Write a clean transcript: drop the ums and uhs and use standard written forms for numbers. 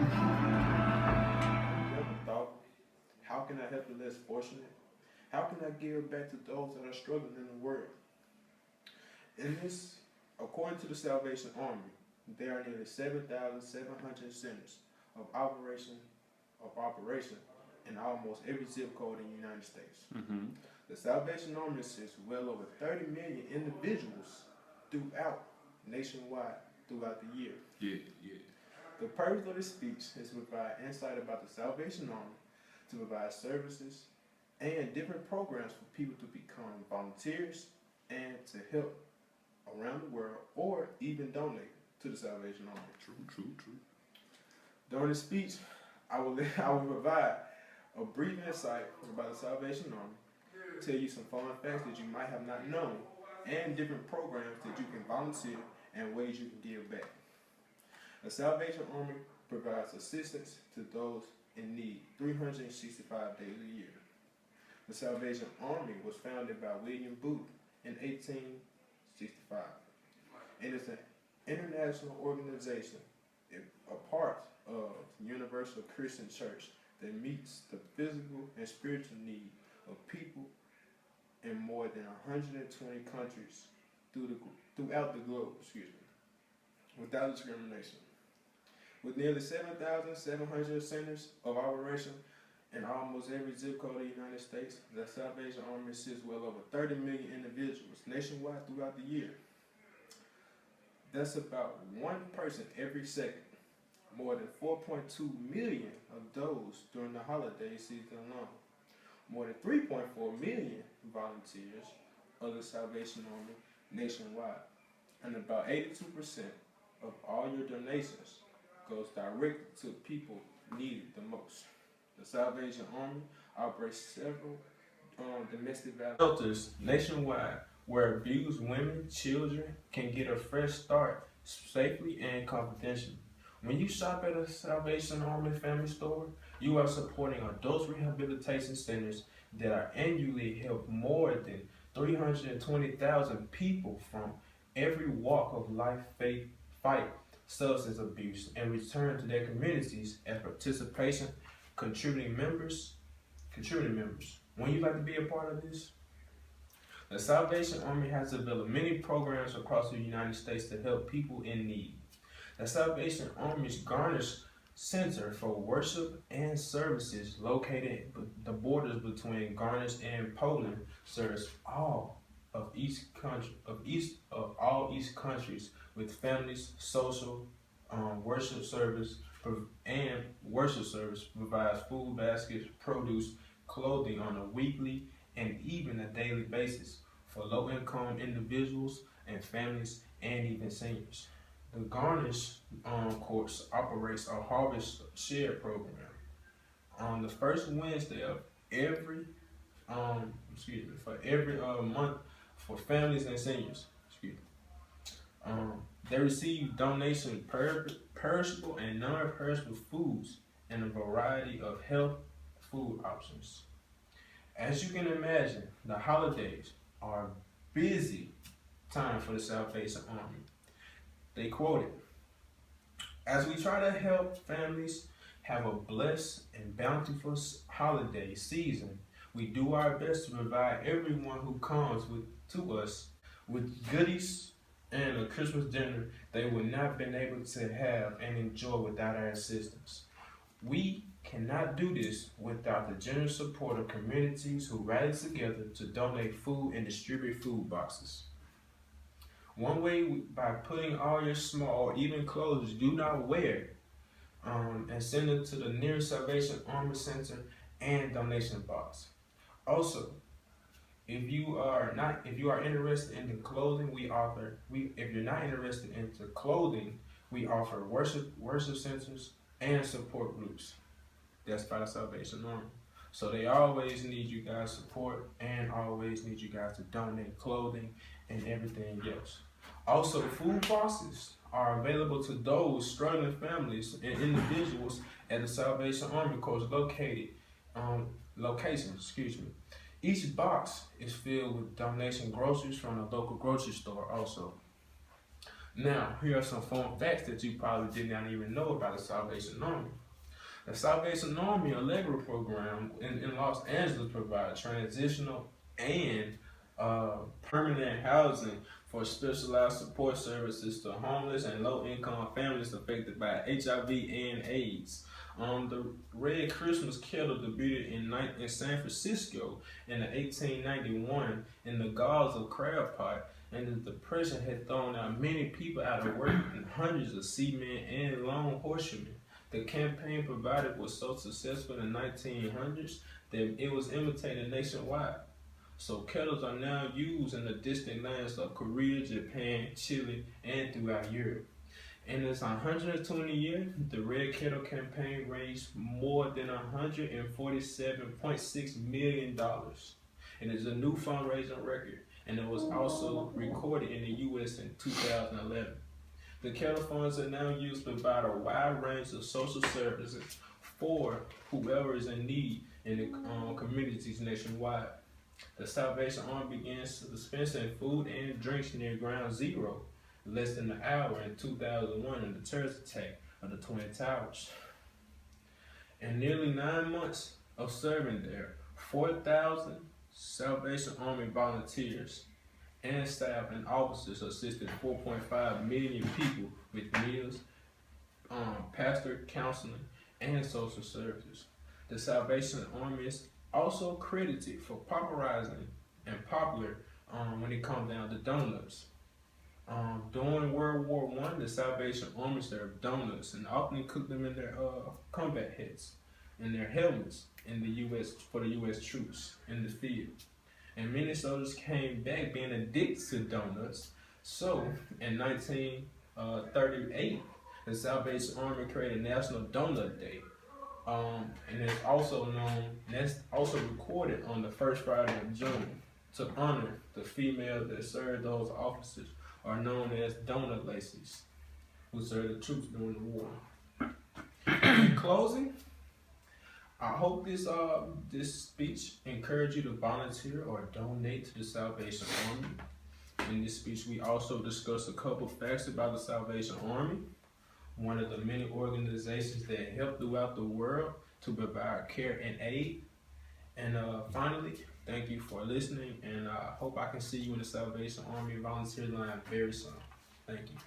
You ever thought, how can I help the less fortunate? How can I give back to those that are struggling in the world? In this, according to the Salvation Army, there are nearly 7,700 centers of operation in almost every zip code in the United States. Mm-hmm. The Salvation Army assists well over 30 million individuals throughout nationwide throughout the year. Yeah, yeah. The purpose of this speech is to provide insight about the Salvation Army, to provide services and different programs for people to become volunteers and to help around the world or even donate to the Salvation Army. True. During the speech, I will provide a brief insight about the Salvation Army, tell you some fun facts that you might have not known, and different programs that you can volunteer and ways you can give back. The Salvation Army provides assistance to those in need 365 days a year. The Salvation Army was founded by William Booth in 1865 and is an international organization, a part of Universal Christian Church that meets the physical and spiritual need of people in more than 120 countries throughout the globe, without discrimination. With nearly 7,700 centers of operation in almost every zip code of the United States, the Salvation Army assists well over 30 million individuals nationwide throughout the year. That's about one person every second. More than 4.2 million of those during the holiday season alone. More than 3.4 million volunteers of the Salvation Army nationwide. And about 82% of all your donations goes directly to people needed the most. The Salvation Army operates several domestic violence shelters nationwide where abused women, children can get a fresh start safely and confidentially. When you shop at a Salvation Army family store, you are supporting adult rehabilitation centers that are annually help more than 320,000 people from every walk of life fight substance abuse and return to their communities as contributing members. When you like to be a part of this, the Salvation Army has developed many programs across the United States to help people in need. The Salvation Army's Garnish Center for Worship and Services, located at the borders between Garnish and Poland, serves all East countries with families, social worship service provides food baskets, produce, clothing on a weekly and even a daily basis for low-income individuals and families and even seniors. The Garnish Course operates a harvest share program on the first Wednesday of every month for families and seniors. They receive donation perishable and non-perishable foods and a variety of health food options. As you can imagine, the holidays are a busy time for the Salvation Army. They quoted, "As we try to help families have a blessed and bountiful holiday season, we do our best to provide everyone who comes to us with goodies and a Christmas dinner they would not have been able to have and enjoy without our assistance. We cannot do this without the generous support of communities who rally together to donate food and distribute food boxes. One way by putting all your small or even clothes you do not wear and send them to the nearest Salvation Army Center and donation box. Also, if you are interested in the clothing if you're not interested in the clothing, we offer worship centers and support groups. That's by the Salvation Army. So they always need you guys' support and always need you guys to donate clothing and everything else. Also, food boxes are available to those struggling families and individuals at the Salvation Army Corps location. Each box is filled with donation groceries from the local grocery store also. Now, here are some fun facts that you probably did not even know about the Salvation Army. The Salvation Army, a Allegro program in Los Angeles, provides transitional and permanent housing for specialized support services to homeless and low-income families affected by HIV and AIDS. The Red Christmas Kettle debuted in San Francisco in 1891 in the gauze of crab pot, and the Depression had thrown out many people out of work and hundreds of seamen and lone horsemen. The campaign provided was so successful in the 1900s that it was imitated nationwide. So kettles are now used in the distant lands of Korea, Japan, Chile, and throughout Europe. In its 120 years, the Red Kettle campaign raised more than $147.6 million. It is a new fundraising record, and it was also recorded in the U.S. in 2011. The Kettle funds are now used to provide a wide range of social services for whoever is in need in the communities nationwide. The Salvation Army began dispensing food and drinks near Ground Zero less than an hour in 2001 in the terrorist attack of the Twin Towers. In nearly 9 months of serving there, 4,000 Salvation Army volunteers and staff and officers assisted 4.5 million people with meals, pastor counseling, and social services. The Salvation Army is also credited for popularizing and popular when it comes down to donuts. During World War I, the Salvation Army served donuts and often cooked them in their combat hats and their helmets in the U.S. for the U.S. troops in the field. And many soldiers came back being addicted to donuts. So, in 1938, the Salvation Army created National Donut Day. And it's also known, and that's also recorded on the first Friday of June to honor the females that served those officers, are known as donut laces, who served the troops during the war. In closing, I hope this speech encouraged you to volunteer or donate to the Salvation Army. In this speech, we also discussed a couple facts about the Salvation Army, one of the many organizations that help throughout the world to provide care and aid. And finally, thank you for listening, and I hope I can see you in the Salvation Army volunteer line very soon. Thank you.